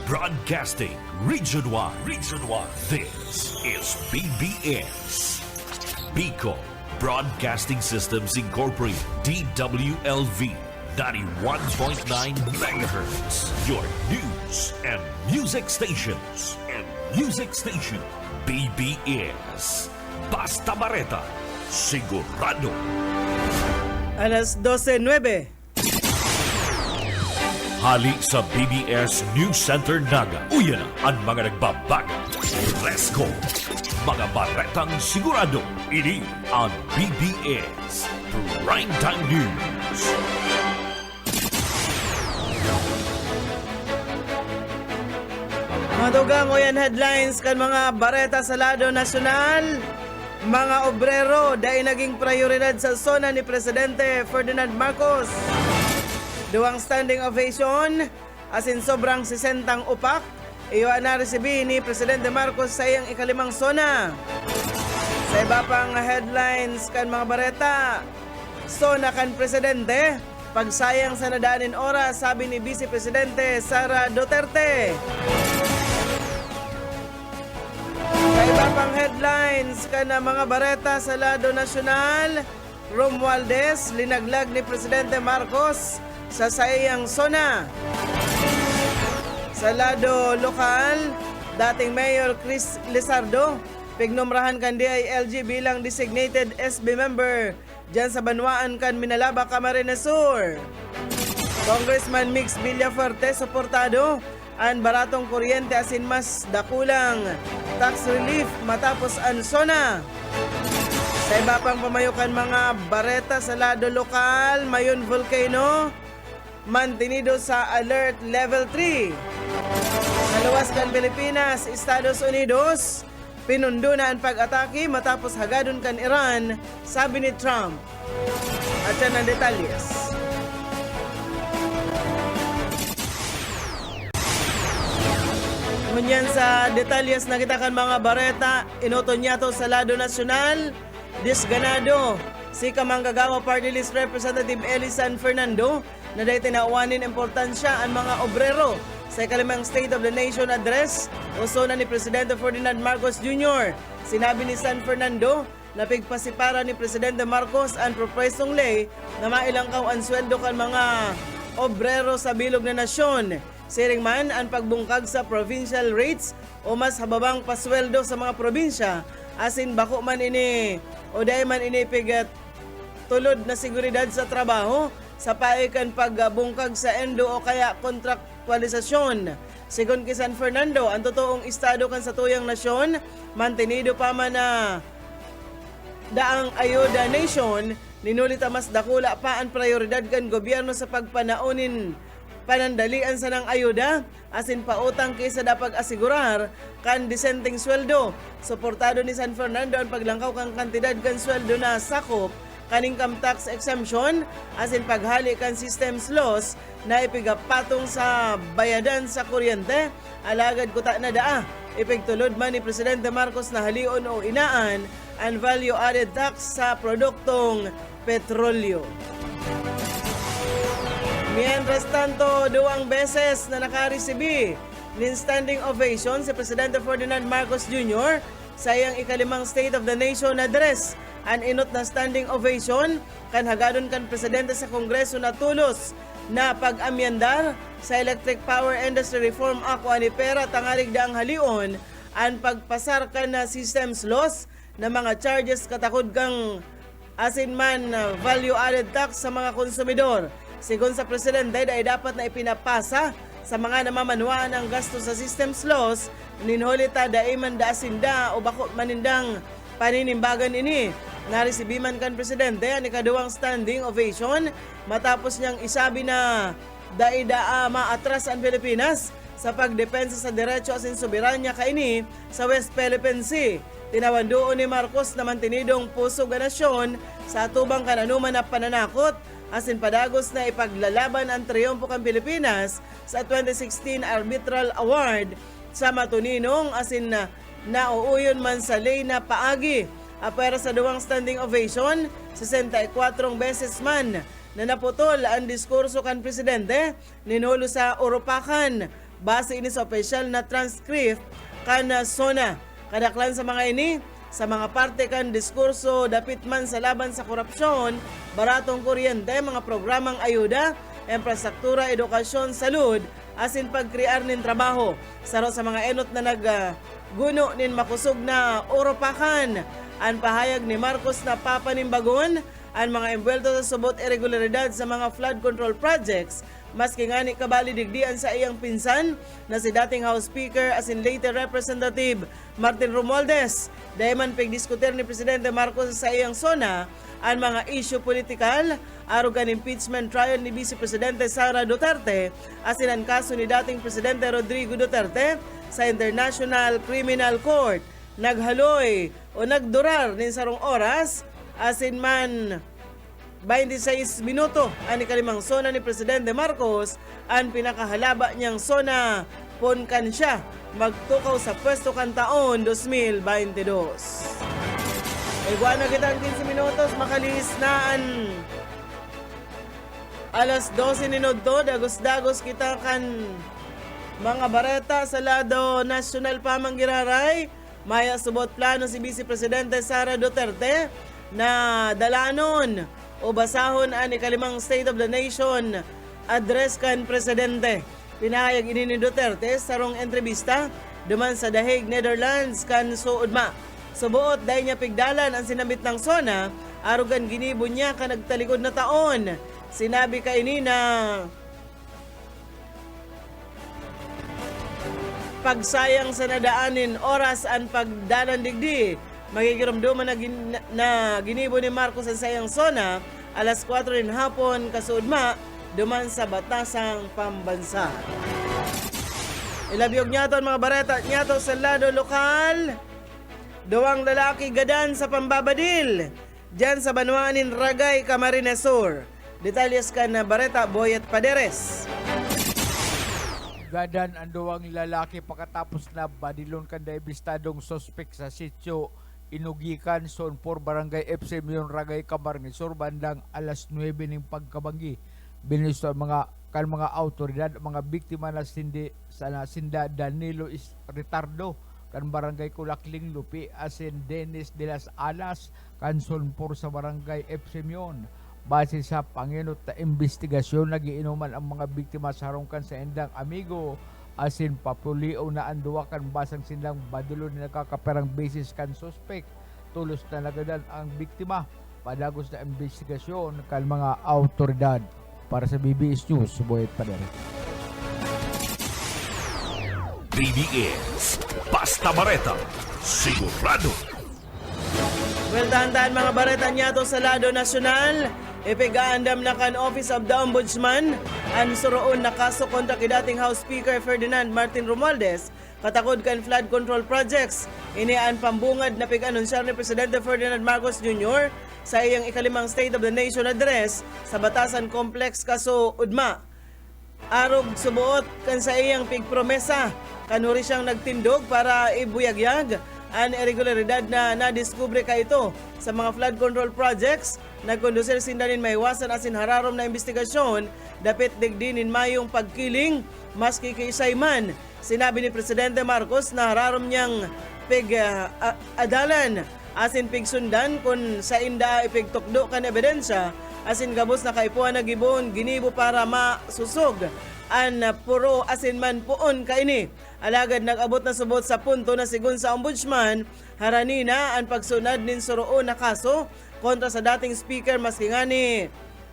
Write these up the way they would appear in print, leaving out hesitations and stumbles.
Broadcasting Region 1. Region 1. This is BBS. Bicol Broadcasting Systems Incorporated. DWLV. 91.9 megahertz. Your news and music stations. BBS. Basta Bareta. Sigurado. Alas 12:09. Hali sa BBS News Center Naga. Uyan na ang mga nagbabaga. Presko. Mga baretang sigurado. Ini ang BBS Primetime News. Madugang o yan headlines kan mga bareta sa lado nasyonal. Mga obrero dahil naging prioridad sa zona ni Presidente Ferdinand Marcos. Duwang standing ovation, as in sobrang 60 upak, iyo na resibi ni Presidente Marcos sa iyang ikalimang zona. Sa iba pang headlines kan mga bareta, zona kan Presidente, pagsayang sa nadaanin oras, sabi ni Vice Presidente Sara Duterte. Sa iba pang headlines kan mga bareta sa lado nasyonal, Romualdez, linaglag ni Presidente Marcos sa sayang zona. Sa lado lokal, dating Mayor Chris Lizardo, pignomrahan kan DILG bilang designated SB member dyan sa Banwaan kan Minalaba, Camarines Sur. Congressman Mix Villafuerte, suportado ang baratong kuryente asin mas dakulang tax relief matapos ang zona. Sa iba pang pamayukan mga bareta sa lado lokal, Mayon Volcano, mantenido sa Alert Level 3. Sa luwas kan Pilipinas, Estados Unidos, pinundo na ang pag-atake matapos hagadon kan Iran, sabi ni Trump. At yan ang detalyes. Munyan sa detalyes na kita kan mga bareta, inoto niya to sa lado nasyonal, disganado si Kamanggagawa Party List Representative Eli San Fernando na dahil tinaawanin importansya ang mga obrero sa ikalimang State of the Nation Address o zona ni Presidente Ferdinand Marcos Jr. Sinabi ni San Fernando na pigpasipara ni Presidente Marcos ang propresong lay na mailangkaw ang sweldo kan mga obrero sa bilog na nasyon. Siring man ang pagbungkag sa provincial rates o mas hababang pasweldo sa mga probinsya asin bako man ini o dahil man ini pigat tulod na seguridad sa trabaho sa paikan pagbungkag sa endo o kaya kontraktualisasyon. Sigon kay San Fernando, ang totoong estado kan sa tuyang nasyon, mantenido pa man na daang ayuda nation, ninulita mas dakula pa ang prioridad kan gobyerno sa pagpanaunin panandalian sa ng ayuda, asin pautang kaysa dapag asigurar kan disenteng sweldo. Suportado ni San Fernando ang paglangkaw kang kantidad kan sweldo na sakop kan income tax exemption, asin paghali kan systems loss na ipigapatong sa bayadan sa kuryente, alagad kuta na daa. Ipigtulod man ni Presidente Marcos na halion o inaan ang value added tax sa produktong petrolyo. Mientras tanto, duwang beses na nakaresibi ng standing ovation si Presidente Ferdinand Marcos Jr. sa iyang ikalimang State of the Nation Address. Ang inot na standing ovation kan hagadon kan Presidente sa Kongreso na tulos na pag-amyandar sa Electric Power Industry Reform Act o anipera tangarig daang halion ang pagpasar kan na systems loss na mga charges katakod kang asin man value added tax sa mga konsumidor. Sigon sa Presidente, ay dapat na ipinapasa sa mga namamanwaan ang gasto sa systems loss, ninholita daiman da asinda o bako manindang paninimbagan ini. Naresibiman kan Presidente ang ikaduwang standing ovation matapos niyang isabi na daida maatras ang Pilipinas sa pagdepensa sa diretso asin soberanya kaini sa West Philippine Sea. Tinawandoon ni Marcos na mantinidong puso ga nasyon sa atubang kananuman na pananakot asin padagos na ipaglalaban ang triyumpo kan Pilipinas sa 2016 Arbitral Award sa matuninong asin na nauuyon man sa lay na paagi. Apera sa duwang standing ovation, 64 beses man na naputol ang diskurso kan Presidente, ninulo sa Oropakan, base ini sa opisyal na transcript kan SONA. Kadaklan sa mga ini, sa mga parte kan diskurso dapit man sa laban sa korupsyon, baratong kuryente, mga programang ayuda, infrastruktura, edukasyon, salud, asin pagkrear nin trabaho. Saro sa mga enot na nagguno nin makusog na oropakan, ang pahayag ni Marcos na papanimbagon ang mga embwelto sa subot irregularidad sa mga flood control projects, maski nga ni kabali digdian sa iyang pinsan na si dating House Speaker as in later Representative Martin Romualdez. Dahil man pagdiskutir ni Presidente Marcos sa iyang SONA ang mga issue politikal, arugan impeachment trial ni Vice Presidente Sara Duterte, as in ang kaso ni dating Presidente Rodrigo Duterte sa International Criminal Court. Naghaloy o nagdurar nin sarong oras, asin man 26 minuto ang ikalimang SONA ni Presidente Marcos, ang pinakahalaba niyang SONA ponkan siya magtukaw sa pwesto kan taon 2022. Iguana kita ang 15 minutos, makalis na ang alas 12 ninodto, dagos-dagos kita kan mga bareta sa lado nasyonal pamanggiraray. Maya subot plano si Vice Presidente Sara Duterte na dalanon o basahon ang ikalimang State of the Nation address kan Presidente. Pinahayag ini ni Duterte sa rong entrevista duman sa The Hague, Netherlands kan suudma. Subuot dahil niya pigdalan ang sinabit ng SONA, arugan ginibo niya ka nagtalikod na taon. Sinabi ka ini na pagsayang sa nadaanin oras ang pagdalan digdi, magigiramduman na ginibo ni Marcos ang sayang SONA alas 4 rin hapon kasuudma duman sa batasang pambansa. Ilabyog niya to mga bareta niya to sa lado lokal. Duwang lalaki gadan sa pambabadil dyan sa Banwanin, Ragay, Camarines Sur. Detalyes ka na bareta Boyet Paderes. Gadan ang duwang lalaki pagkatapos na badilon kan daibistadong sospek sa sitio Inugikan, Zone 4, Barangay FC Mion, Ragay, Camarines Sur, bandang alas 9 ng pagkabanggi. Binisto ang mga autoridad, mga biktima na sinda Danilo Ritardo, kan Barangay Kulakling Lupi, asin Dennis de las Alas, kan Zone 4 sa Barangay FC Mion. Base sa panginot na investigasyon, nagiinuman ang mga biktima sa harungkan sa endang amigo, asin papulio na anduwakan basang silang badulo na nakakaperang basis kan suspect. Tulos na nagadan ang biktima, padagos na investigasyon kan mga autoridad. Para sa BBS News, Boyet Pader. BBS Basta Bareta, sigurado. Well, dahan-dahan mga bareta niya to sa lado nasyonal. Ipigaandam na kan Office of the Ombudsman ang suroon na kaso kontra kay dating House Speaker Ferdinand Martin Romualdez katakod kan flood control projects. Ini ang pambungad na pig-anunsyar ni Presidente Ferdinand Marcos Jr. sa iyang ikalimang State of the Nation address sa Batasan Complex kaso Udma. Arog subuot kan sa iyang pigpromesa, kanuri siyang nagtindog para ibuyagyag ang irregularidad na nadiskubre ka ito sa mga flood control projects. Nagkondusir sindanin maiwasan asin hararom na investigasyon dapit digdinin mayong pagkiling maski kaysay man. Sinabi ni Presidente Marcos na hararom niyang adalan asin pigsundan kung sa inda ipigtukdo kan ebidensya asin gabos na kaipuan na gibon ginibo para masusog an puro asin man puon kaini. Alagad nag-abot na subot sa punto na sigun sa ombudsman haranina ang pagsunad nin suroon na kaso kontra sa dating speaker maski nga ni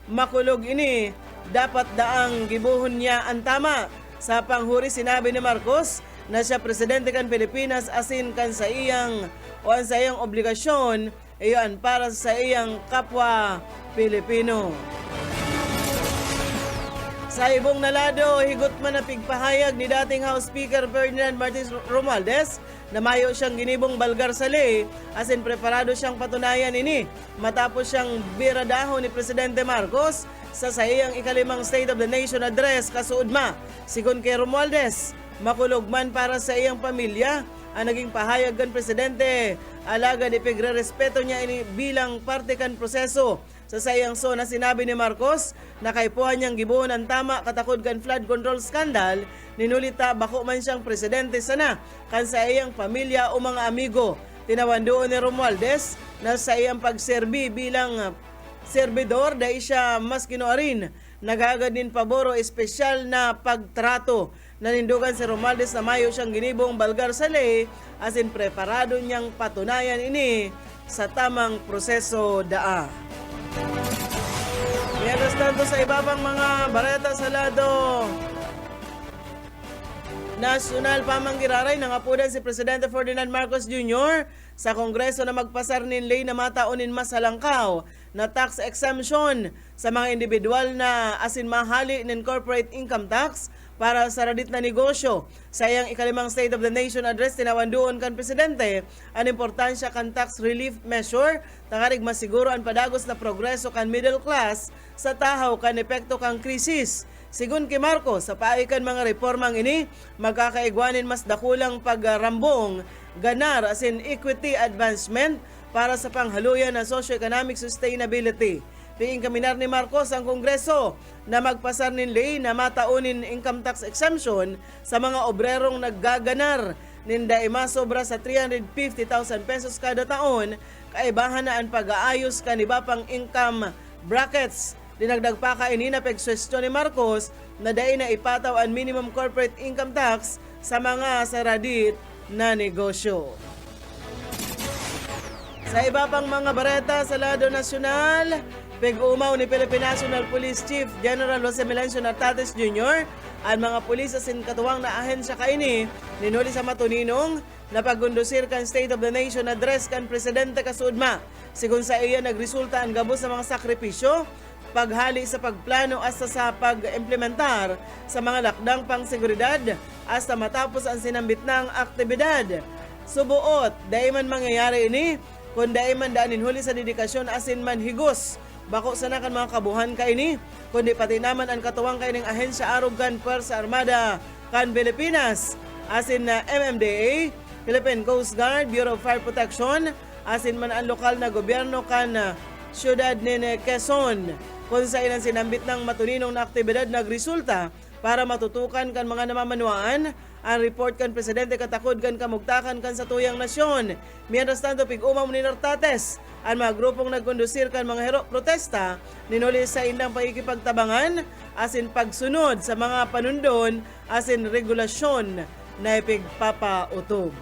makulog ini dapat daang gibuhon niya ang tama. Sa panghuri sinabi ni Marcos na siya presidente kan Pilipinas asin kan sa iyang obligasyon iyon para sa iyang kapwa Pilipino. Sa ibong nalado, higot man na pigpahayag ni dating House Speaker Ferdinand Martin Romualdez na mayo siyang ginibong balgar sa ley asin preparado siyang patunayan ini matapos siyang biradahon ni Presidente Marcos sa iyang ikalimang State of the Nation address kasuudma. Sigon kay Romualdez, makulog man para sa iyang pamilya ang naging pahayag kan Presidente, alagad ipigre-respeto niya ini bilang parte kan proseso Sa sayang so na sinabi ni Marcos na kaipuhan niyang gibuon ang tama katakod kan flood control scandal, ninulita bako man siyang presidente sana kan sa iyang pamilya o mga amigo. Tinawan doon ni Romualdez na sa iyang pagserbi bilang serbidor dahil siya mas kinuarin nagagad din paboro espesyal na pagtrato. Nanindugan si Romualdez na mayo siyang ginibong balgar sa ley as in preparado niyang patunayan ini sa tamang proseso daa. Mientras tanto sa iba pang mga bareta sa lado nasyonal pamanggiraray nangapudan si Presidente Ferdinand Marcos Jr. sa Kongreso na magpasar nin ley na mataunin masalangkaw na tax exemption sa mga individual na asin mahali nin corporate income tax para sa radit na negosyo. Sa iyang ikalimang State of the Nation address, tinawan doon kan Presidente ang importansya kan tax relief measure tangarig masiguro ang padagos na progreso kan middle class sa tahaw kan epekto kang krisis. Sigun kay Marcos, sa paikan mga reformang ini, magkakaigwanin mas dakulang pagrambong ganar as in equity advancement para sa panghaluyan ng socio-economic sustainability. Piing kaminar ni Marcos ang Kongreso na magpasar nin ley na mataunin income tax exemption sa mga obrerong naggaganar ninda imasobra sa 350,000 pesos kada taon, kaibahan na ang pag-aayos kaniba pang income brackets. Dinagdag pa ka ini na pagsuwestyon ni Marcos na dahil na ipataw ang minimum corporate income tax sa mga saradit na negosyo. Sa iba pang mga bareta sa lado nasyonal, pag-umaw ni Philippine National Police Chief General Jose Melencio Nartates Jr. ang mga pulis asin katuwang na ahensya kaini ninuli sa matuninong na pagundusir kan State of the Nation address kan Presidente kasudma. Sigun sa iya nagresulta ang gabos sa mga sakripisyo, paghali sa pagplano hasta sa pag-implementar sa mga lakdang pang-seguridad hasta matapos ang sinambit ng aktibidad. Subuot, dahil man mangyayari ini, kung dahil man daanin huli sa dedikasyon asin man higos, bako sana kan mga kabuhan ka ini, kundi pati naman ang katuwang kaining ahensya arog kan Puwersa Armada kan Pilipinas, asin na MMDA, Philippine Coast Guard, Bureau of Fire Protection, asin man ang lokal na gobyerno kan Siyudad ni Quezon, kung sa ilang sinambit ng matuninong na aktibidad nagresulta para matutukan kan mga namamanuan ang report kan Presidente katakod kan kamugtakan kan sa tuyang nasyon. Mientras tanto, pig-umaw ni Nartates ang mga grupong nagkondusir kan mga hero protesta ninuli sa indang pagkikipagtabangan asin pagsunod sa mga panundon asin regulasyon na ipigpapautog.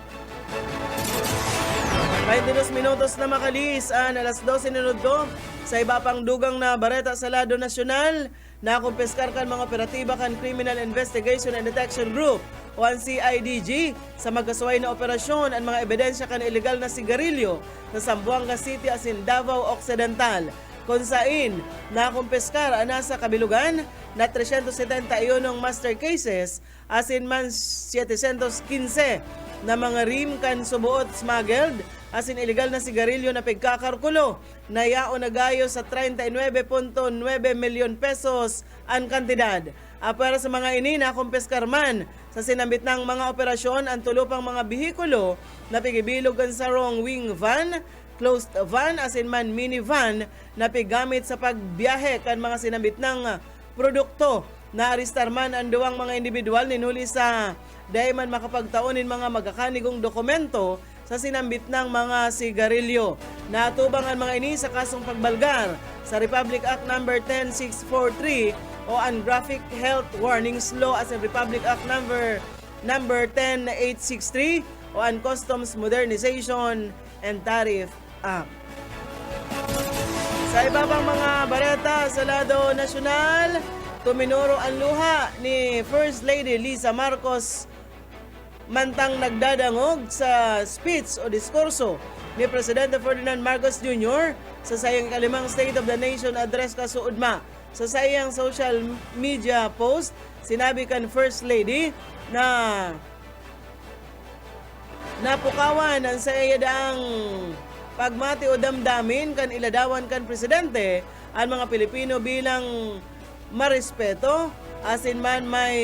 22 minutos na makalis ang alas 12 minuto sa iba pang dugang na bareta sa lado nasyonal na kumpeskar kan mga operatiba kan Criminal Investigation and Detection Group o ang CIDG sa magkasuway na operasyon ang mga ebidensya kan illegal na sigarilyo sa Zamboanga City asin Davao Occidental. Kung sain na kumpeskar nasa kabilugan na 371 master cases asin man 715 na mga rim kan subuot smuggled asin illegal na sigarilyo na pagkakarkulo na yao nagayo sa 39.9 milyon pesos ang kantidad. Para sa mga ini na kumpeskar man sa sinambit ng mga operasyon ang tulupang mga bihikulo na pigibilog kan sa wrong wing van, closed van asin man minivan na pigamit sa pagbiyahe kan mga sinambit ng produkto. Naaristar man ang duwang mga individual ninuli sa dahil man makapagtaonin mga magkakanigong dokumento sa sinambit ng mga sigarilyo. Natubang ang mga ini sa kasong pagbalgar sa Republic Act No. 10643 o ang Graphic Health Warnings Law as in Republic Act No. 10863 o ang Customs Modernization and Tariff Act. Sa iba pang mga bareta sa lado nasyonal, tuminuro ang luha ni First Lady Liza Marcos mantang nagdadangog sa speech o diskurso ni Presidente Ferdinand Marcos Jr. sa sayang kalimang State of the Nation address kasuudma. Sa sayang social media post, sinabi kan First Lady na napukawan ang sa iya daang pagmati o damdamin kan iladawan kan Presidente ang mga Pilipino bilang marespeto asin man may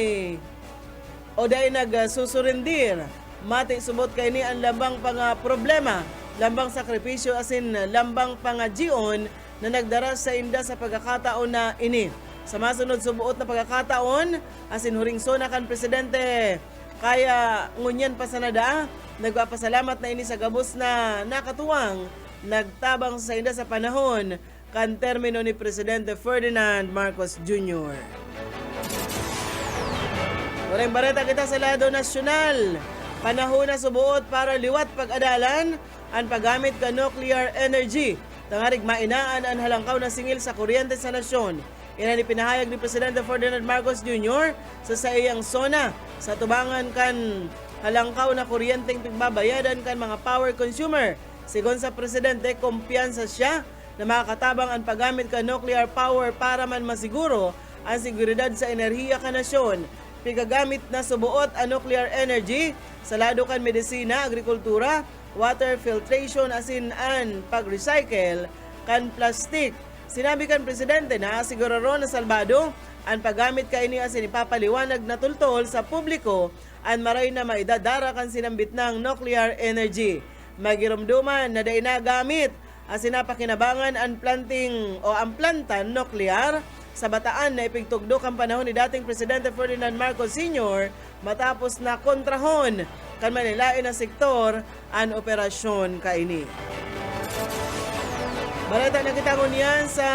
o dahil nagsusurindir, mati subot kay ni ang lambang pang problema, lambang sakripisyo asin lambang pangajion na nagdara sa inda sa pagkakataon na ini. Sa masunod subuot na pagkakataon, asin huring sona kan presidente kaya ngunyan pa sa nada, nagpapasalamat na ini sa gabos na nakatuwang nagtabang sa inda sa panahon kan termino ni Presidente Ferdinand Marcos Jr. Oreng bareta kita sa lado nasyonal. Panahon na subuot para liwat pag-adalan ang paggamit ka nuclear energy. Tangarig mainaan ang halangkaw na singil sa kuryente sa nasyon. Yan ang ipinahayag ni Presidente Ferdinand Marcos Jr. sa iyang sona sa tubangan kan halangkaw na kuryenteng pigbabayadan kan mga power consumer. Sigon sa Presidente, kumpiyansa siya na makakatabang ang paggamit ka nuclear power para man masiguro ang seguridad sa enerhiya ka nasyon. Pigagamit na subuot ang nuclear energy sa lado kan medisina, agrikultura, water filtration asin an pag-recycle kan plastic. Sinabi kan Presidente na asiguraro na salbado ang paggamit ka ini asin ipapaliwanag na tultol sa publiko ang maray na maidadara kan sinambit ng nuclear energy. Magirumduman na day nagamit asin napakinabangan ang planting o ang plantan nuclear sa Bataan na ipigtugdok ang panahon ni dating Presidente Ferdinand Marcos Sr. matapos na kontrahon kan manilain na sektor ang operasyon kaini. Balita na kita ngunyan sa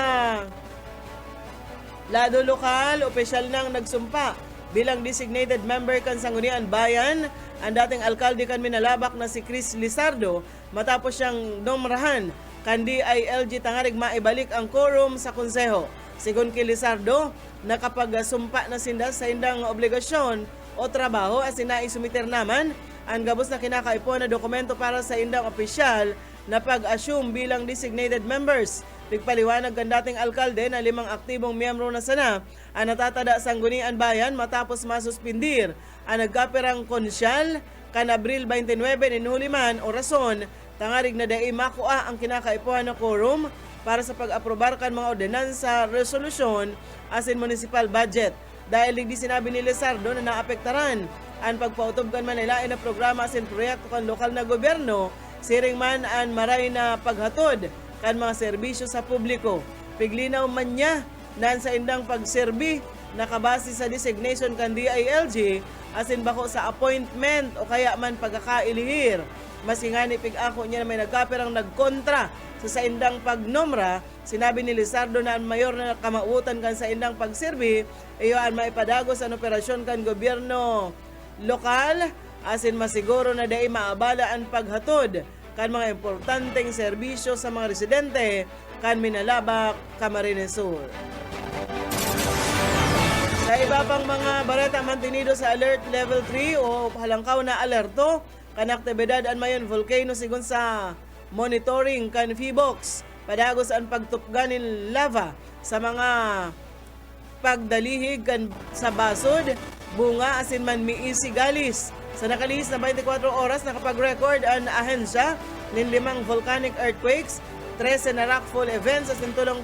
lado lokal, opisyal nang nagsumpa bilang designated member kan Sangguniang Bayan ang dating alkalde kan Minalabak na si Chris Lizardo matapos siyang nomrahan kan DILG tangarig maibalik ang quorum sa konseho. Sigon kay Lizardo, nakapagsumpa na sinda sa indang obligasyon o trabaho as inaisumiter naman ang gabos na kinakaipon na dokumento para sa indang opisyal na pag-assume bilang designated members. Pigpaliwanag kan dating alkalde na 5 aktibong miyembro na sana ang natatada sa Sangguniang Bayan matapos masuspindir ang nagkapirang konsyal kan Abril 29 ninhuliman o rason tangarig na dai makuha ang kinakaipuan na quorum para sa pag-aprobar kan mga ordinansa, resolusyon asin municipal budget. Dahil di sinabi ni Lizardo na naapektaran ang pagpautob kan manilain na programa asin proyekto kan lokal na gobyerno, siring man ang maray na paghatod kan mga serbisyo sa publiko. Piglinaw man niya na sa indang pagserbi nakabase sa designation kan DILG asin bako sa appointment o kaya man pagkakailihir. Masingani pig-ako niya na may nagkapirang nagkontra sa indang pagnomra. Sinabi ni Lizardo na ang mayor na kamautan kan sa indang pagserbi iyo ang maipadagos ang operasyon kan gobyerno lokal asin masiguro na dai maabala ang paghatod kan mga importanteng serbisyo sa mga residente kan Minalabak, Camarines Sur. Sa iba pang mga bareta mantinido sa alert level 3 o halangkaw na alerto kan aktibidad an mayon volcano sigon sa monitoring kan Phibox. Padagos ang pagtupganin lava sa mga pagdalihig kan sa basod, bunga asin man miisi galis. Sa nakalihis na 24 oras nakapag-record ang ahensya ng 5 volcanic earthquakes, 13 na rockfall events asin tulong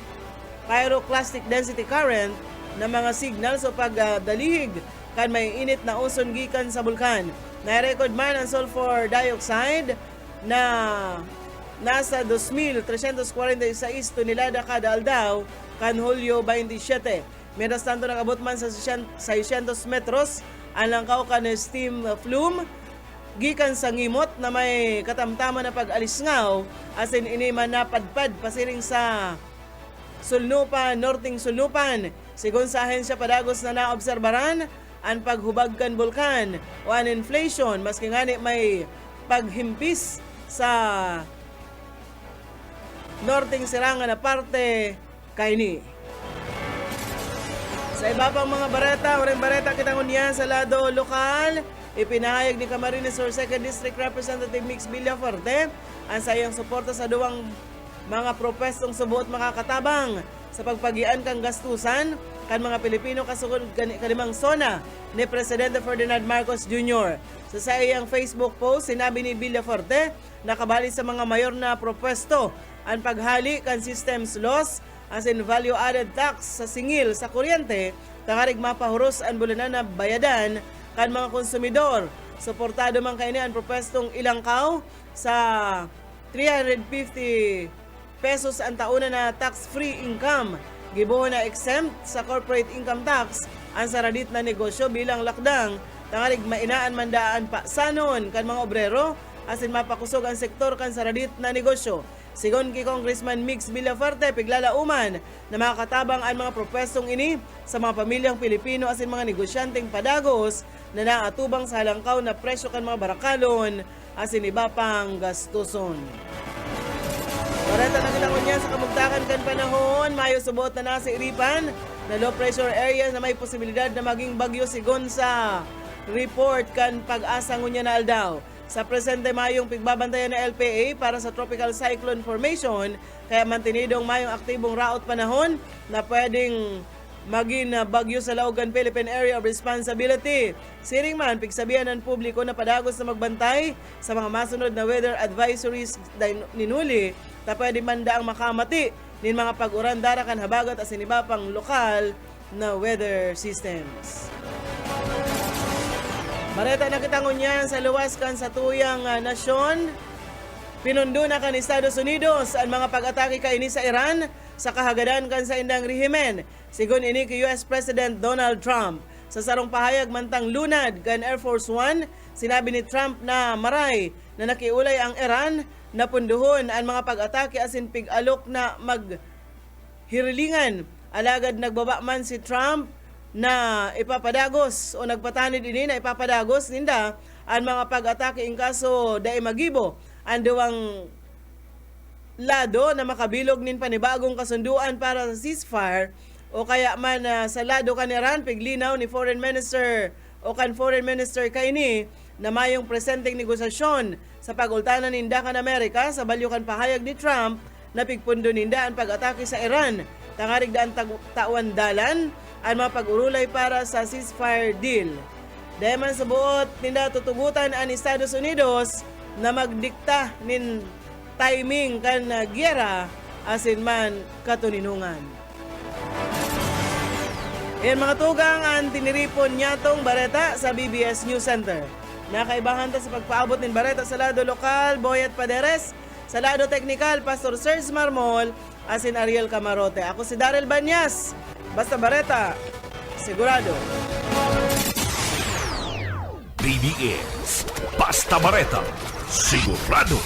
pyroclastic density current na mga signals o pagdalihig kan may init na uson gikan sa bulkan. Na-record man ang sulfur dioxide na nasa 2,346 tonelada kada aldaw kan Hulyo 27. Mientras tanto nakabot man sa 600 metros ang langkaw kan steam flume gikan sa ngimot na may katamtaman na pag-alisngaw asin ini man napadpad pasiring sa Sulnupan, Norting Sulnupan. Sigon sa ahensya padagos na naobserbaran ang paghubag kan bulkan o ang inflation maski ngani may paghimpis sa norting sirangan na parte kaini. Sa iba pang mga bareta, oreng bareta kita ngunyan sa lado lokal, ipinahayag ni Camarines Sur 2nd District Representative Mix Villaforte ang sayang suporta sa duwang mga propestong subuot makakatabang sa pagpagian kang gastusan kan mga Pilipino kasugod kanimang sona ni Presidente Ferdinand Marcos Jr. Sa iyang Facebook post, sinabi ni Villaforte na kabali sa mga mayor na propesto ang paghali kan systems loss as in value added tax sa singil sa kuryente tangarig mapahuros ang bulanan na bayadan kan mga konsumidor. Suportado man kaini ang propestong ilangkaw sa 350 pesos ang tauna na tax-free income. Gibuho na exempt sa corporate income tax ang saradit na negosyo bilang lakdang tangalig mainaan mandaan pa sanon kan mga obrero asin mapakusog ang sektor kan saradit na negosyo. Sigon kay Congressman Mix Villafarte, piglalauman na makakatabang ang mga propesong ini sa mga pamilyang Pilipino asin mga negosyanteng padagos na naatubang sa halangkaw na presyo kan mga barakalon asin iba pang gastuson. Parenta na kita niya sa kamugtakan kan panahon, mayo subot na nasa iripan na low pressure area na may posibilidad na maging bagyo sigon sa report kan pag-asa ngunya na aldaw. Sa presente mayong pigbabantayan na LPA para sa tropical cyclone formation, kaya mantinidong mayong aktibong raot panahon na pwedeng maging bagyo sa Laugan Philippine Area of Responsibility. Siring man, pigsabihan ng publiko na padagos na magbantay sa mga masunod na weather advisories ninuli na pwede man daang makamati nin mga pag-uran darakan habagat as iba pang lokal na weather systems. Mareta na kita ngunyan sa luwas kan sa tuyang nasyon. Pinundo na kan Estados Unidos ang mga pag-atake kaini sa Iran sa kahagadan kan sa indang rehimen. Sigon ini kay US President Donald Trump. Sa sarong pahayag mantang lunad kan Air Force One, sinabi ni Trump na maray na nakiulay ang Iran na punduhon ang mga pag-atake asin pig-alok na maghirilingan. Alagad nagbaba man si Trump na ipapadagos o nagpatanid ini na ipapadagos ninda ang mga pag-atake in kaso dai magibo ang duwang lado na makabilog nin panibagong kasunduan para sa ceasefire o kaya man sa lado kan Iran piglinaw ni Foreign Minister o kan Foreign Minister kaini na mayong presenteng negosasyon sa pagultanan ninda kan Amerika sa balyukan pahayag ni Trump na pigpundo ninda ang pag-atake sa Iran tangarig daan tawan dalan ang mga pag-urulay para sa ceasefire deal. Dahil man sa buot, ninda tutugutan ang Estados Unidos na magdikta nin timing kan gyera asin man katuninungan. Yan mga tugang ang tiniripon niyatong Bareta sa BBS News Center. Nakaibahan ta sa pagpaabot nin Bareta sa lado lokal, Boyet Paderes, sa lado teknikal, Pastor Serge Marmol, asin Ariel Camarote. Ako si Daryl Banyas. Basta Bareta, sigurado. BBS Basta Bareta, sigurado.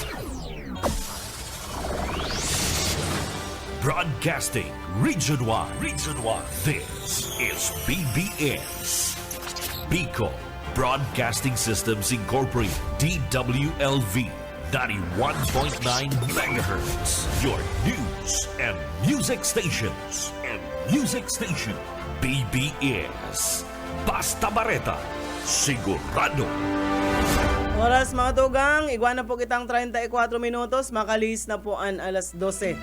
Broadcasting Region 1. This is BBS. Bicol Broadcasting Systems Incorporated, DWLV. 91.9 megahertz. Your news and music stations. BBS. Basta Bareta. Sigurado. Oras mga tugang, igwa na po kitang 34 minutos, makalis na po ang alas 12.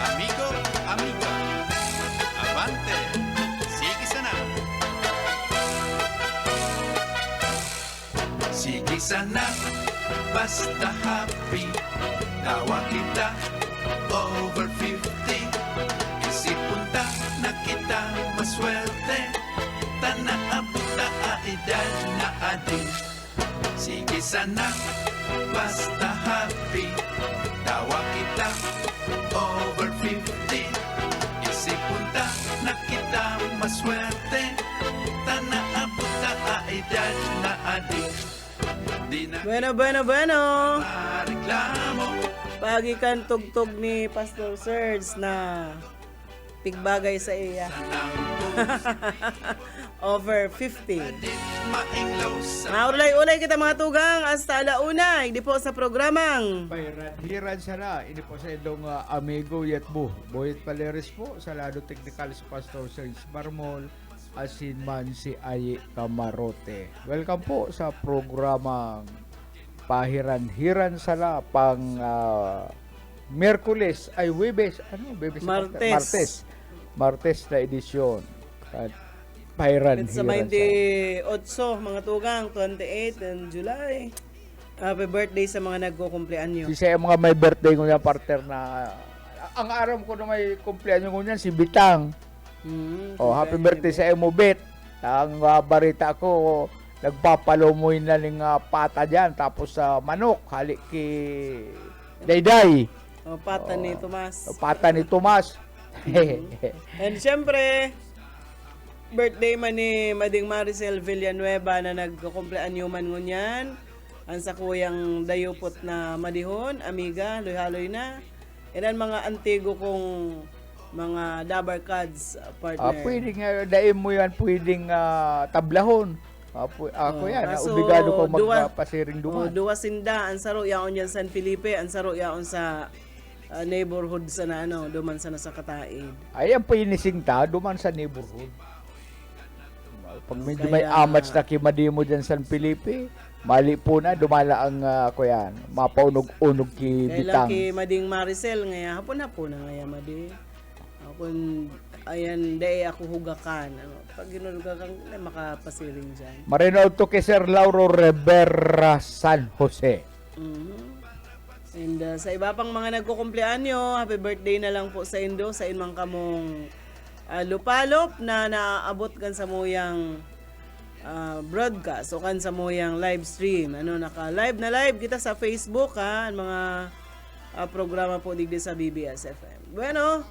Amigo, amiga, avante, sige sana. Sige sana, basta happy, tawa kita, over 50. Isipunta na kita maswerte, tanaabuta edad na adin. Sige sana, basta happy, tawa kita, over 50. Isipunta na kita maswerte, tanaabuta edad na adin. Di na Bueno. reklamo. Pagikan tugtog ni Pastor Serge na pigbagay sa iya. Over 50. Mainglaw sa Maulay-ulay kita mga tugang hasta alauna. Hindi po sa programang Hiran sana, ini po sa ilong amigo Yetbo, Boyet Paleres po, sa lado technical si Pastor Serge Marmol, asin man si Aye Camarote. Welcome po sa programang Pahiran-hiran sala pang Miyerkules ay Webes, Martes na edisyon. At sa Pahiran-hiran 28 mga tugang, 28 and July. Happy birthday sa mga nagkukumpleanyo. Si sa mga may birthday ko niya partner na ang araw ko na may kumpleanyo ko niyan si Bitang. Oh, happy birthday sa emo Bet. Ang barita ko nagpapalomoy na ng pata dyan, tapos sa manok, halik ki Dayday, O, pata ni Tomas. pata ni Tomas. And syempre, birthday man ni Mading Maricel Villanueva na nagkukumpleanyo man ngunyan. Ang sa kuyang dayupot na madihon, amiga, loy-haloy na. And ang mga antigo kong mga Dabar Cards partner. Pwedeng, daim mo yan, pwedeng tablahon. Ako yan, kaso, obligado ko duwa- magpasiring O, duman. duwa sinda, ang saro yaon yan San Felipe, ang saro yaon sa neighborhood sa na ano, duman sa nasa Kataid. Ayan pa inising ta, duman sa neighborhood. Pag medyo may Kaya- amats na kimadi mo dyan sa Felipe, mali po na, dumala ang ako yan, mapaunog-unog ki Kaya bitang. laki Mading Maricel ngaya hapon-hapon na ngaya madi. Akon ayan day ako hugakan. Ano, pag ginugakan makapasiring diyan. Marinaw to kay Sir Lauro Rivera San Jose. And sa iba pang mga nagkukumpleanyo, happy birthday na lang po sa Indo, sa inmang kamong lupalop na naaabot kan sa muyang broadcast o kan sa muyang live stream. Ano, naka-live na live kita sa Facebook ha, ang mga programa po digdi sa BBS FM. Bueno,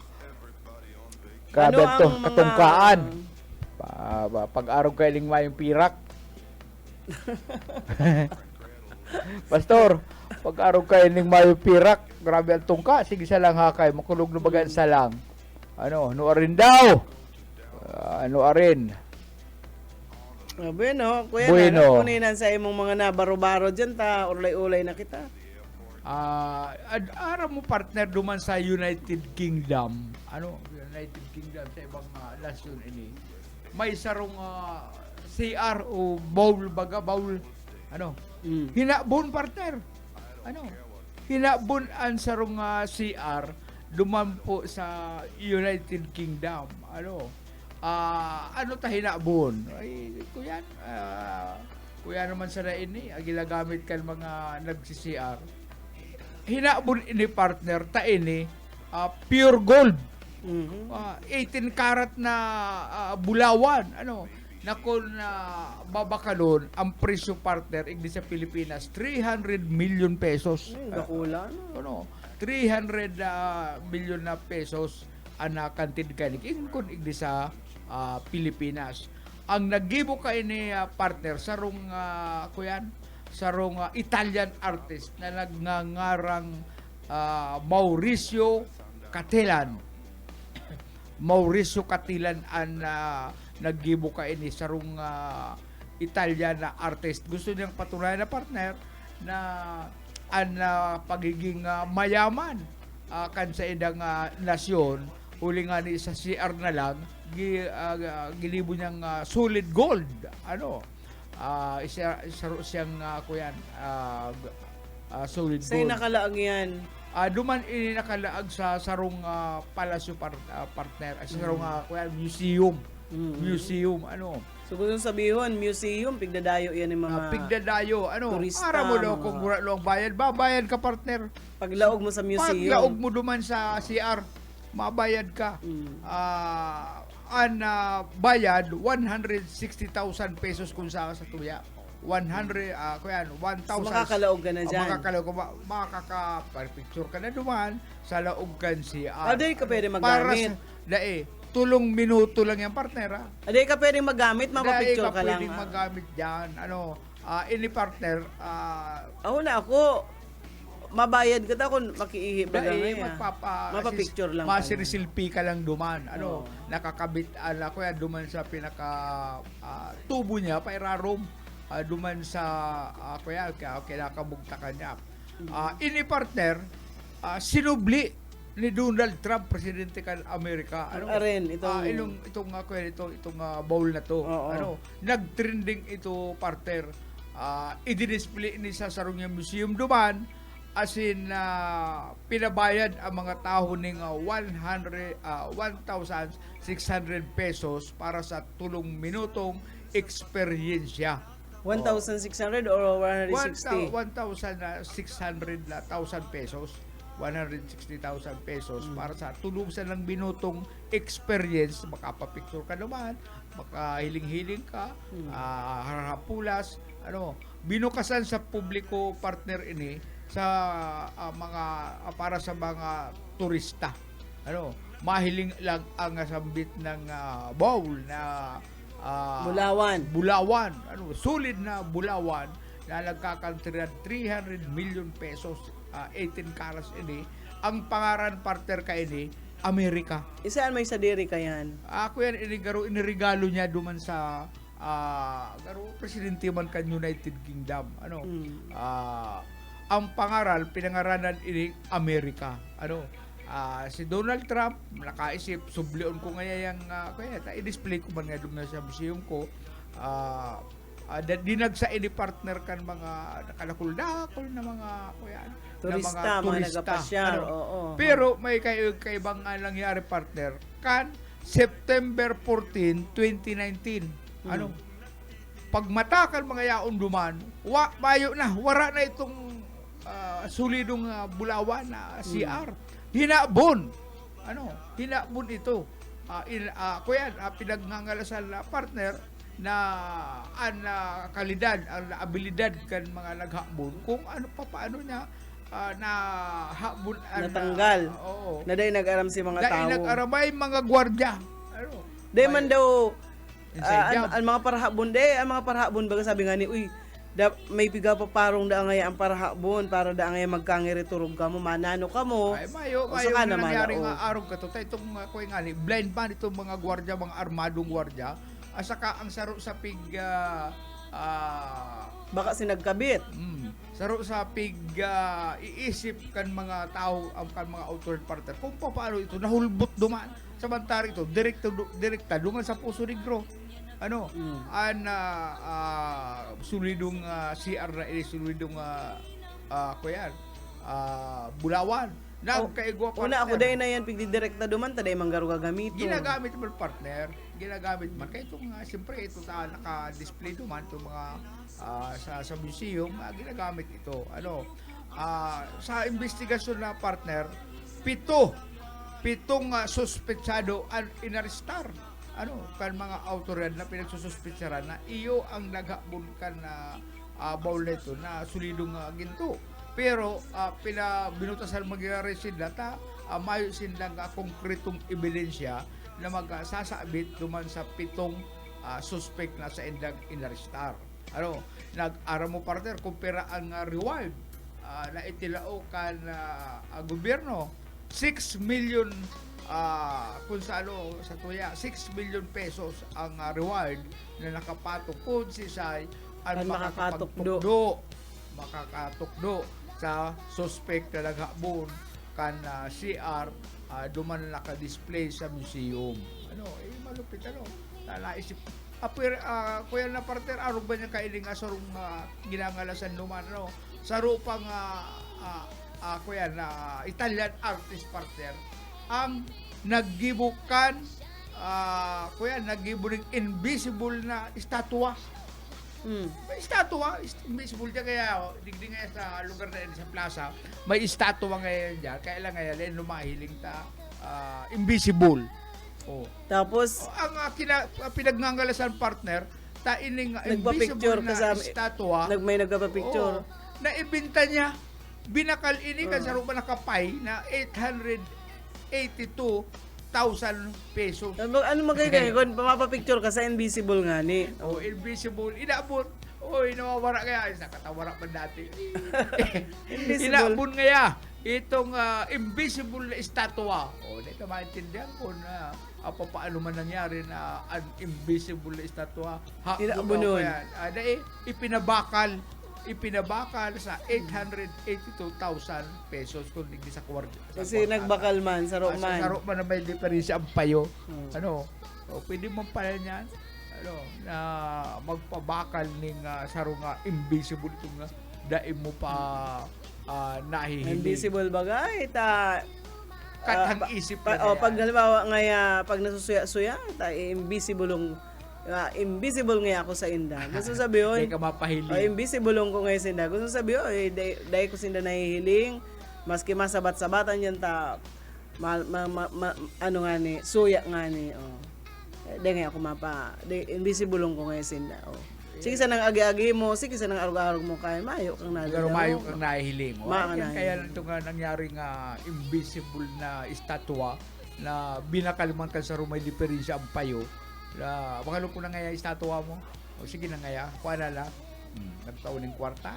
Grabe ano to, ang mga- katungkaan. Pag-araw kayo yung pirak. Pastor, pag-araw kayo mayo pirak, grabe ang tungka. Sige sa lang hakay, makulog na bagan sa lang. Ano arin daw? Ano arin? Bueno, kuya Bueno. na, kuninan sa imong mga nabaro-baro dyan ta, ulay-ulay na kita. Ara mo partner duman sa United Kingdom. United Kingdom sa ibang nasyon ini. May sarong CR o bowl baga bowl. Hinabon partner. Hinabon ang sarong CR duman po sa United Kingdom. Ano ta hinabon? Ay kuya naman sa ini agilagamit kan mga nagsi-CR. Hinabon ini partner ta ini pure gold. 18 karat na bulawan. Nakon babakalon ang presyo partner igdi sa Pilipinas 300 million pesos. Dakula. 300 million na pesos ang nakantid kanik inkon igdi sa Pilipinas. Ang naggibo kay ni partner sarong kuyan sarong Italian artist na nagngangarang Mauricio Catellan. Mauricio Catellan ang naggibo kay ni sarong Italian na artist. Gusto niyang patunayan na partner na ang pagiging mayaman kan sa idang nasyon. Huli nga ni sa CR na lang gilibo niyang solid gold. Siyang kuyan solid Sa'yo gold. nakalaang yan. Duman ini nakalaag sa sarong palasyo partner, sarong kuyan museum. Museum So kung sabihon, museum, pigdadayo yan yung mga pigdadayo turista, para mo daw mga- kung mura lang bayad, babayad ka partner. paglaog mo sa museum. Paglaog mo duman sa CR, mabayad ka. Bayad 160,000 pesos kung sa tuya. 100 kuyan 1,000. So, makakalaog ka na dyan. Makakalaog ka, makaka-picture ka na duman sa laog kan CR. Aday ka pwede Para magamit. tulong minuto lang yan partner. Aday ka pwede magamit, Dahil mapapicture ka lang. pwedeng magamit dyan. Ini partner, Ako, mabayad ka ta kung makiihip na lang dahil yan. Mapapicture lang. masirisilpi ka lang duman. Nakakabit, ko yan, duman sa pinaka tubo niya, pairarom. Duman sa, kinakabugta ka niya. Ini partner, sinubli ni Donald Trump, presidente kan Amerika. Aren, itong- Itong bowl na to. Oo. Nag-trending ito partner. I-display ni sa sarong yung museum duman as in pinabayad ang mga tao ng 1,600 pesos para sa tulong minutong eksperyensya. 1,600 or 160? 1,600 pesos 160,000 pesos para sa tulong sa lang binutong experience, makapapicture ka naman, makahiling-hiling ka, harapulas, binukasan sa publiko partner ini sa mga para sa mga turista. Mahiling lang ang sambit ng bowl na Bulawan. Sulit na Bulawan na nagkakantiran 300 million pesos, 18 carats ini. Ang pangaran partner ka ini, Amerika. Isaan may sadiri ka yan? Ako yan, inirigalo niya duman sa presidente man kan United Kingdom. Ang pangaral, pinangaranan ini Amerika. Si Donald Trump, nakaisip, sublion ko ngayon yung, i-display ko man nga doon sa museum ko, dinagsa ini partner kan mga nakalakul-dakol na mga Turista, mga nagapasyal. Pero may kaibang nangyari partner kan September 14, 2019. Pagmatakan mga yaon duman, mayo na, wara na itong sulidong Bulawan na CR. Hinabon ito. Pinagngangalasal na partner na ang kalidad, ang abilidad kan mga naghabon kung paano niya na habon natanggal. Na dahil nag-aram si mga tao. Dahil nag-aramay mga gwardya. Dahil man daw ang mga parahabon baga sabi nga ni, may piga pa parong da ngay ang parahabon para da ngay magkangiri turog ka mo, manano ka mo. Ay, mayo na nangyari nga arog ka to. Itong kuya nga ni, blind ban itong mga gwardya, mga armadong gwardya. Saka ang saro sa pig baka sinagkabit. Saro sa pig iisip kan mga tao, kan mga authorized partner kung paano ito nahulbot duman. Samantara ito direkta duman sa Puso Negro. Sulidong CR na sulidong Bulawan. Nagkaigwa partner. Una ako dahil na yan pigdidirekta duman taday manggaro gagamito. Ginagamit mo partner, ginagamit man kaya itong siyempre ito naka-display duman itong mga sa museum, ginagamit ito. Sa investigasyon na partner, pitong suspetsado ang inarestar. Kan mga autoridad na pinagsususpetsaran na iyo ang naghabon kan na bowl nito na sulidong ginto. Pero binutasan magyari sila mayo silang konkretong ebidensya na magsasabit duman sa pitong suspect na sa indang inarestar. Nag-ara mo partner kumpira ang reward na itilao kan gobyerno 6 million kung sa tuya 6 million pesos ang reward na nakapatok kung si Sai ang makakatukdo sa suspect na naghabon kan CR duman na naka-display sa museum. Malupit naisip kuya na partner arog ba niya kailing sarong ginangalasan duman saro pang kuya na Italian artist partner ang naggibukan naggibuning invisible na estatwa. May estatwa, invisible dyan kaya digdi nga sa lugar na yun, sa plaza, may estatwa ngayon dyan, kaya lang ngayon lumahiling invisible. Tapos ang pinagnangalasan partner ining invisible na estatwa may nagpapicture na ibinta niya binakal ini kan sa rupa nakapay na 882,000 pesos. Ano magiging kung pumapapicture ka sa invisible nga ni? Invisible. Inabot. Nawawara kaya. Nakatawara pa dati. Invisible. Inabot kaya. Itong invisible na estatwa. Dito maintindihan ko na paano man nangyari na an invisible na estatwa. Inabunon. Ipinabakal sa 882,000 pesos kung hindi sa kwarto. Kasi nagbakal man, saro man. Saro man na may diferensya ang payo. Pwede mo pala niyan na magpabakal ng saro nga invisible itong daim mo pa nahihiling. Invisible bagay, Katang isip na pag halimbawa pag nasusuya-suya, invisible nga ako sa inda. Gusto sabihin, hindi ka mapahiling. Invisible ko ngayon sa inda. Gusto sabihin, dahil ko sinda nahihiling, Maski masabat-sabatan yan ta, ano nga ni, suya nga ni, Di nga ako invisibulong ko ngayon sinda, Sige sa nang agi-agi mo, sige sa nang arog-arog mo kaya, mayo kang Pero mayo kang nahihiling. Maanay. Kaya ito nga nangyaring invisible na estatwa na binakalman ka sa rumay diferensya ang payo. Baka ko na ngaya estatwa mo. O sige na ngaya, kuha na lang. Nagtaon ng kwarta,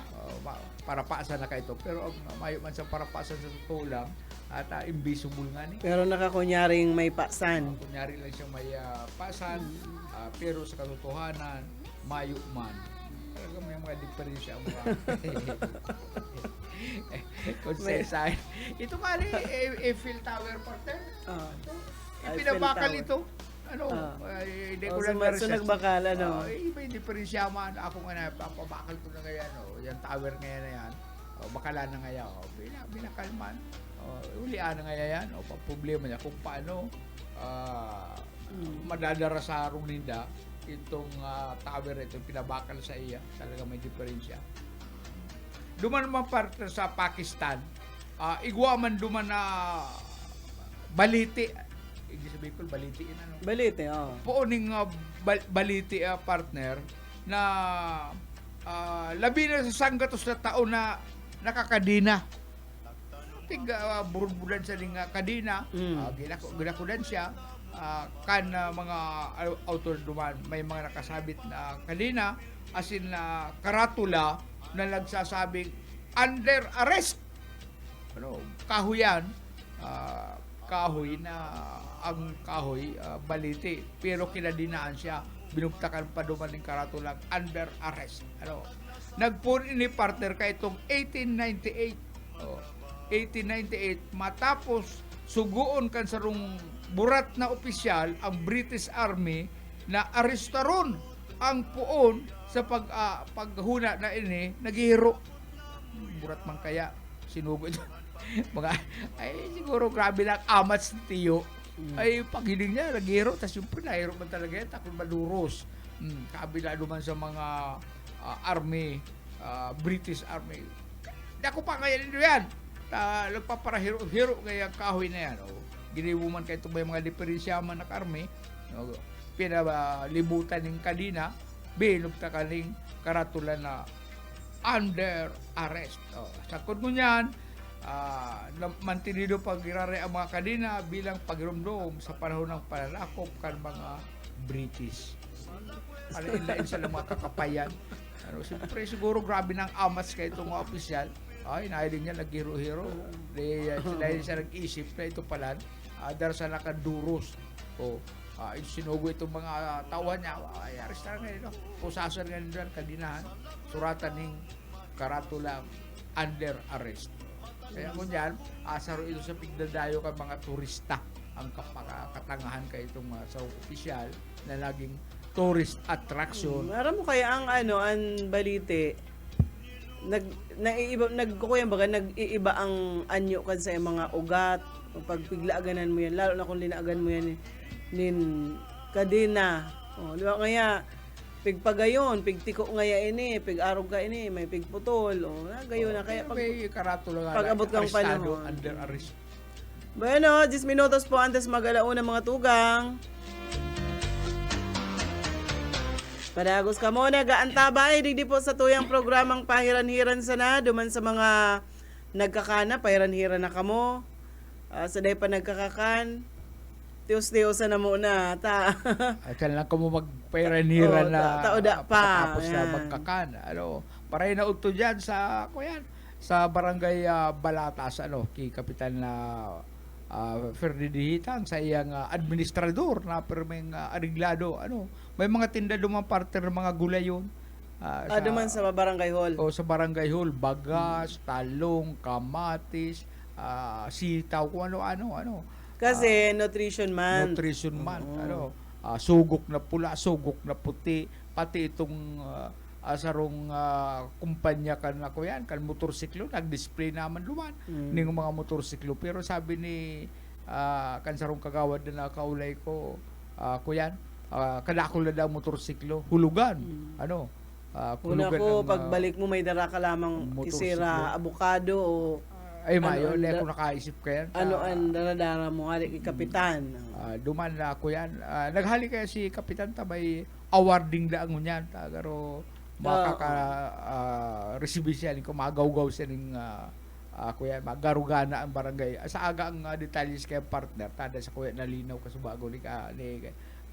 para paasa na ka ito. Pero ang mayo man sa para paasa sa totoo lang, at invisible nga ni. Pero nakakunyaring may pasan. Kunyari lang siya may pasan, pero sa katotohanan, mayo man. Talaga may mga diferensya ang mga konsensay. Ito nga rin, Eiffel Tower partner. Ipinabakal ito. Ano? Hindi ko lang So nagbakal, ano? Iba yung diferensya man. Ako nga na, papabakal ko na ngayon. Yung tower ngayon na yan. Bakala na ngayon. Binakalman. Ulian na ngayon yan. Problema niya kung paano madadara sa Runglinda itong tower ito, pinabakal sa iya. Talaga may diferensya. Duman naman partner sa Pakistan, igwa man duman na baliti. Hindi sabihin ko, baliti yun ano? Balite, Pooning baliti partner na labi na sa sanggatos na taon na nakakadina. Burbudan sa ning kadina, ginakudan siya. Kan mga author duman may mga nakasabit na kanina asin na karatula na nagsasabing under arrest, kahoyan, kahoy na ang kahoy baliti, pero kinadinaan siya, binugtakan pa duman ng karatulang under arrest. Nagpun ni partner ka itong 1898 matapos suguon kan sarong burat na opisyal ang British Army na arestaron ang puon sa paghuna na ini naghihiro. Burat man kaya sinugo ito. Siguro grabe lang amat sa tiyo. Paghiling niya naghihiro, tas yung pinahiro man talaga yan, takot maduros. Kabila naman sa mga army, British Army. Hindi ako pa kaya nito yan. Nagpaparahiro kaya kahoy na yan. Ginibuman kayo ito ba yung mga diferensya man na karmi, pinalibutan ng kadina, binubta ka ng karatulan na under arrest. Sakot mo niyan, mantinido pag-irare ang mga kadina bilang pagirumdom sa panahon ng pananakop kan mga British. Alain-lain sila mga kakapayan. Siyempre siguro grabe ng amas kayo itong mga opisyal. Nahiling niya naghiro-hiro. Dahil siya nag-isip na ito pala, dahil sa nakaduros. Sinugo itong mga tawa niya. Arrestar nga ito. Pusasan nga nito kadinahan. Suratan ng karatulang under arrest. Kaya kung yan, asaro ito sa pigdadayo ka mga turista. Ang katangahan ka itong sa opisyal na laging tourist attraction. Aram mo kaya ang ang balite, nagkukuyan baga, nag-iiba ang anyo kan sa mga ugat, pag piglaganan mo yan, lalo na kung linaagan mo yan nin kadina. Di ba kaya, pigpagayon, pigtiko ngaya ini, pig-arog ka ini, may pigputol, gayon na kaya may karatula nga pag-abot kang panahon. Under arrest. Bueno, 10 minutos po antes mag-alauna mga tugang. Padagos ka muna, gaantabay, digdi po sa tuyang programang Pahiran-Hiran sana, duman sa mga nagkakana, pahiran-hiran na kamo. Sa day pa nagkakakan, tios-tiosa na muna, ta. At lang ka mo magpahiran-hiran na tauda pa. Tapos na magkakan. Paray na uto dyan sa, sa barangay Balatas, kay Kapitan na Ferdinand Hitang sa iyang administrador na permeng ariglado. May mga tinda dumang partner ng mga gulayon. Duman sa barangay hall. Sa barangay hall, bagas, talong, kamatis, sitaw, kung ano. Kasi nutrition man. Sugok na pula, sugok na puti, pati itong sarong kumpanya kan motorsiklo, nag-display naman luman ning mga motorsiklo. Pero sabi ni kan sarong kagawad na kaulay ko, kadakol na daw motorsiklo, hulugan. Una ko, pagbalik mo may dara ka lamang isira, abukado o Ay, mayo, Ano, hindi ako nakaisip ka yan. Ano ang daradara mo, halik kay Kapitan? Duman na ako yan. Naghali kaya si Kapitan Tabay awarding lang ngunyan. Pero makaka-receive siya. Kung magaw-gaw siya ng kuya, magarugana ang barangay. Sa aga ang detalles kay partner. Tada sa kuya nalinaw kasubago ni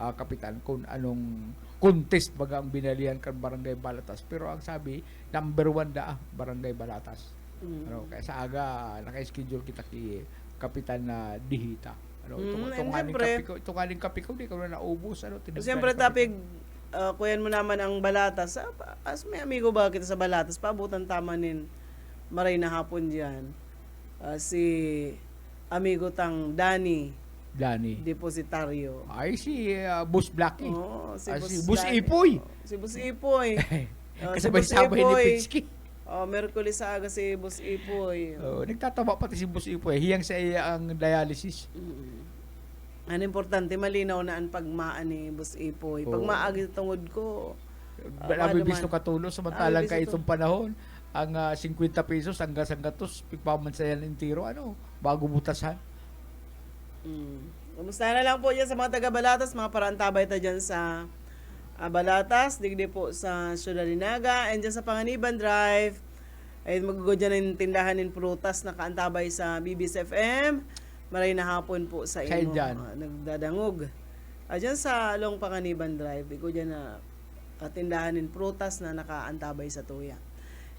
Kapitan kung anong contest baga ang binalihan kan barangay Balatas. Pero ang sabi, number 1 barangay Balatas. Ano, kaya sa aga naka-schedule kita kay Kapitan na Dihita. Ano, itong aling kape ko, di ko na naubos. Ano, Siyempre, tapig, kuyan mo naman ang Balatas. As may amigo ba kita sa Balatas, paabutan tama nin maray na hapon dyan. Si amigo tang Danny, depositaryo. Ay, si Boss Blackie. Oo, si Boss Danny. Ipoy. Si Boss Ipoy. Kasabay-sabay ni Pitchki. Merkulis sa aga si Boss Ipoy. Nagtataba pati si Boss Ipoy. Hiyang sa iya ang dialysis. Ang importante, malinaw na ang pagmaan ni Boss Ipoy. Pag maagi tungod ko, Labibis no katulo. Samantalang Labibis ka ito. itong panahon, ang 50 pesos hanggang sanggatos, pigpaman sa yan ng tiro, bago butasan. Kumusta na lang po dyan sa mga taga-Balatas, mga parantabay ta dyan sa Balatas, digdi po sa Ciudad Dinaga, and dyan sa Panganiban Drive, ay mag-go dyan ng tindahan ng prutas na kaantabay sa BBS FM. Maray na hapon po sa Kain inyo, dyan. nagdadangog. Dyan sa Long Panganiban Drive, igo dyan na tindahan ng prutas na nakaantabay sa tuya.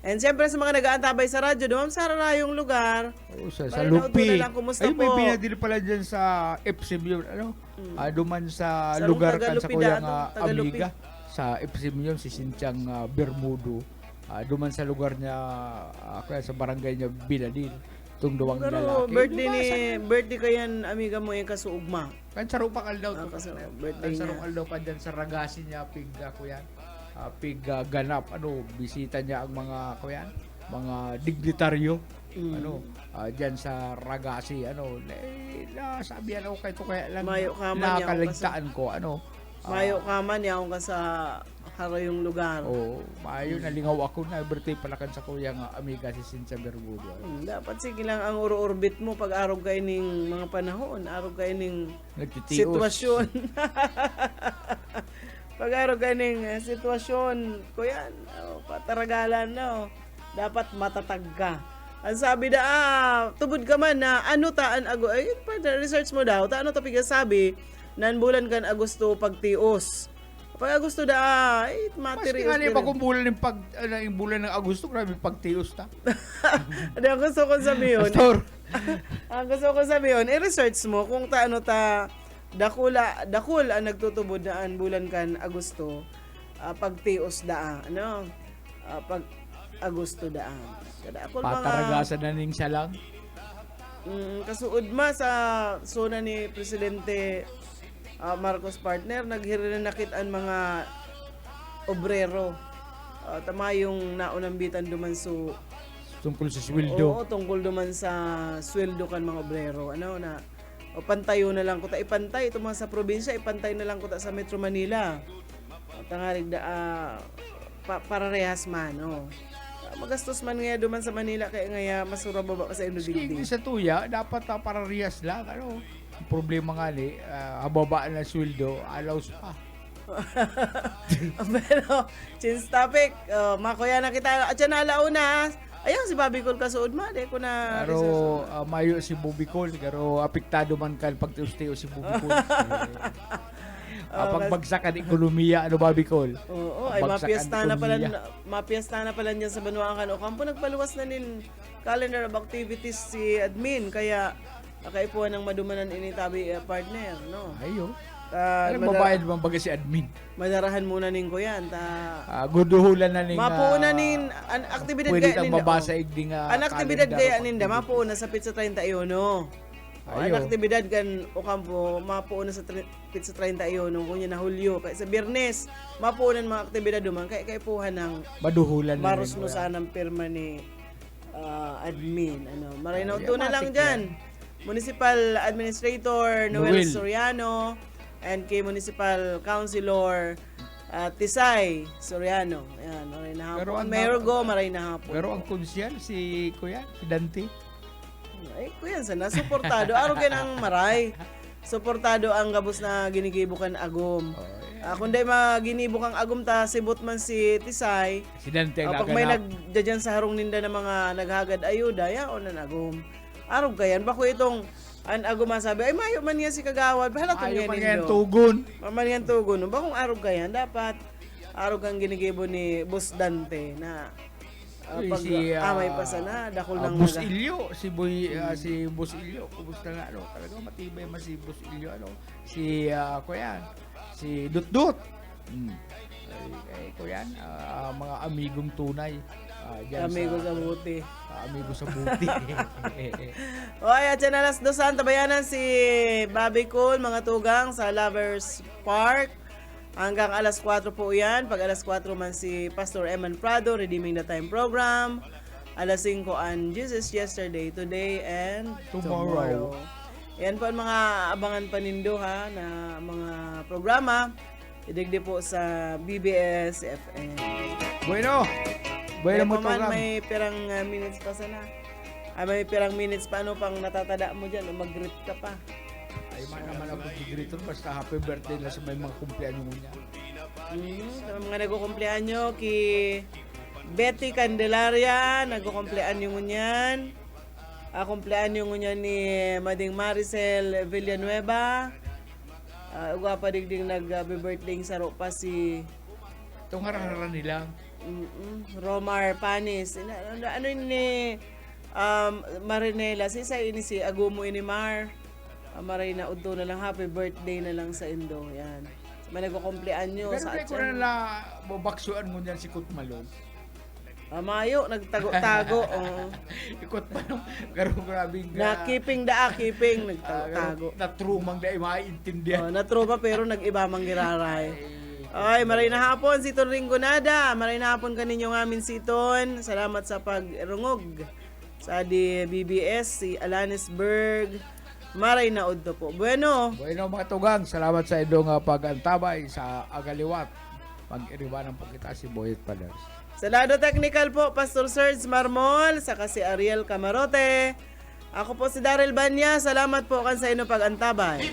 And siyempre sa mga nag-aantabay sa radyo, dumam sa yung lugar. Sa Para Lupi. nauto na lang, kumusta Ay, may po? pinadili pala dyan sa FCM yun. Duman sa Sa lugar kan sa Tagalupida, kuyang Tagalupi. amiga. Sa FCM yun, si Sintiang Bermudo. Duman sa lugar niya, kaya sa barangay niya Binadil. Itong duwang Pero lalaki. birthday kayan amiga mo yung kasuugma. Kan sa Rupak Aldaw. Birthday Kan sa niya. Rupak Aldaw pa dyan sa Ragasi niya, kuyan. Ganap, bisita niya ang mga mga dignitaryo, diyan sa Ragasi, sabi kay to kaya lang Mayo ka man nakaligtaan ko, Mayo ka man yaw ka sa harayong lugar. mayo nalingaw ako na birthday pala kan sa kuya nga amiga si Cynthia Bermudo. Dapat sige lang ang uro-orbit mo pag arog kayo ning mga panahon, arog kayo ning Nagtitios. sitwasyon. Pag arog kayo ning sitwasyon, kuyan, pataragalan dapat matatag ka. Ang sabi tubod ka man na taan ay research mo daw, ano to sabi, nan bulan kan Agosto pagtios. Pag Agosto materials. Mas nga pa kung bulan yung bulan ng Agosto, grabe pagtios ta. Ang gusto ko sabihin, Pastor. ang gusto ko sabihin, i-research mo kung dakul ang nagtutubod daan bulan kan Agosto, pagtios pag Agosto daan. Kada ako Pataragasan na ning siya lang. Kasuod sa zona ni Presidente Marcos partner, naghirinakit ang mga obrero. Tama yung naunambitan duman Tungkol sa sweldo. Oo, tungkol duman sa sweldo kan mga obrero. Pantayo na lang ko ta ipantay ito mga sa probinsya, ipantay na lang ko ta sa Metro Manila. Tangarig para rehas man, magastos man nga duman sa Manila kaya nga masura baba ka sa Speaking Indodigdig. sa tuya, dapat para riyas lang. Ang problema nga hababaan ng sweldo, allows pa. Pero, change topic, makuya na kita. At yan alauna, ayun si Bobby Cole kasuod ma, de ko na Pero mayo si Bobby Cole, pero apektado man kan pagtius-tius si Bobby Cole. Pagbagsak ang ekonomiya, Bobby Cole? Oo, ay mapiesta na pala niyan sa Banuangan Ocampo. Nagpaluwas na nin calendar of activities si admin, kaya nakaipuan ng madumanan initabi partner, Ayo. Mabayad bang baga si admin? Madarahan muna nin ko yan. Guduhulan na ning Mapuuna nin, ang aktibidad pwede gaya kang ninda. mabasa igding Ang aktibidad gaya ninda, mapuuna sa Pizza 31. Ang aktibidad kan Ocampo, mapuuna sa Pizza 31 kunya na Hulyo. Kaya sa Biyernes, mapuunan mga aktibidad duman. Kaya kaipuhan ng maduhulan na Maros no sa ng pirma ni admin. Marinaw to na lang dyan. Municipal Administrator Noel Soriano and kay Municipal Councilor Tisay Soriano. Ayan, maray na hapon. Mayor Go, maray na hapon. Pero ang konsyal si Kuya, si Dante. Ay, kuya, sana suportado. Araw ka ng maray. Suportado ang gabos na ginigibukan agom. Kung di maginibukang agom ta, sibot man si Tisay. Si Dante ang Pag may naganap. nagdadyan sa harong ninda ng mga naghagad ayuda, yaon na agom. Araw ka yan. Bako itong an agom sabi, ay mayo man yan si Kagawad. Bahala itong Ayaw yan man yan nindo. tugon. Maman yan tugon. Bakong araw ka yan, dapat araw kang ginigibo ni Boss Dante na pag amay pa sana, dakol ng Boss Ilyo, si Boss Ilyo, kumusta nga talaga matibay man si Boss Ilyo si kuyan, si Dutdut. Kuyan, mga amigong tunay. amigo sa buti. Amigo sa buti. Oy, at yan alas 2 tabayanan si Bobby Cool, mga tugang sa Lovers Park. Hanggang alas 4 po yan. Pag alas 4 man si Pastor Eman Prado, Redeeming the Time Program. Alas 5 ang Jesus Yesterday, Today, and Tomorrow. Yan po ang mga abangan panindo ha, na mga programa. Idigdi po sa BBS FM. Bueno mo man to. may pirang minutes pa sana. May pirang minutes pa ano pang natatada mo dyan o mag-greet ka pa. Ay man naman ako tigrito basta happy birthday na sa may mga kumpleanyo mo niya. Sa mga nagkukumpleanyo ki Betty Candelaria, nagkukumpleanyo mo niyan. Kumpleanyo mo niyan ni Mading Maricel Villanueva. Uga pa digding nag-birthday sa pa si Itong hararan nila. Romar Panis. Ano ni Marinela, si Agumo Inimar. Maray na udto na lang, happy birthday na lang sa Indo. Yan. May nagkukumpleanyo Pero sa kaya ko na lang babaksuan mo niyan si Kutmalon. Mayo, nagtago-tago. Ikot pa nung grabing Na keeping nagtago-tago. na trumang da maiintindihan. Natro pa pero nag-iba mang giraray. Ay, maray na hapon, Siton Ringonada. Maray na hapon kaninyo ngamin, Siton. Salamat sa pagrungog. Sa di BBS, si Alanisberg. Maray na udto po. Bueno, Mga tugang, salamat sa idong pag-antabay sa agaliwat. Pag-iriwanan po kita si Boyet Paders. sa lado technical po, Pastor Serge Marmol, saka si Ariel Camarote. Ako po si Daryl Banya. Salamat po kan sa inyo pag-antabay.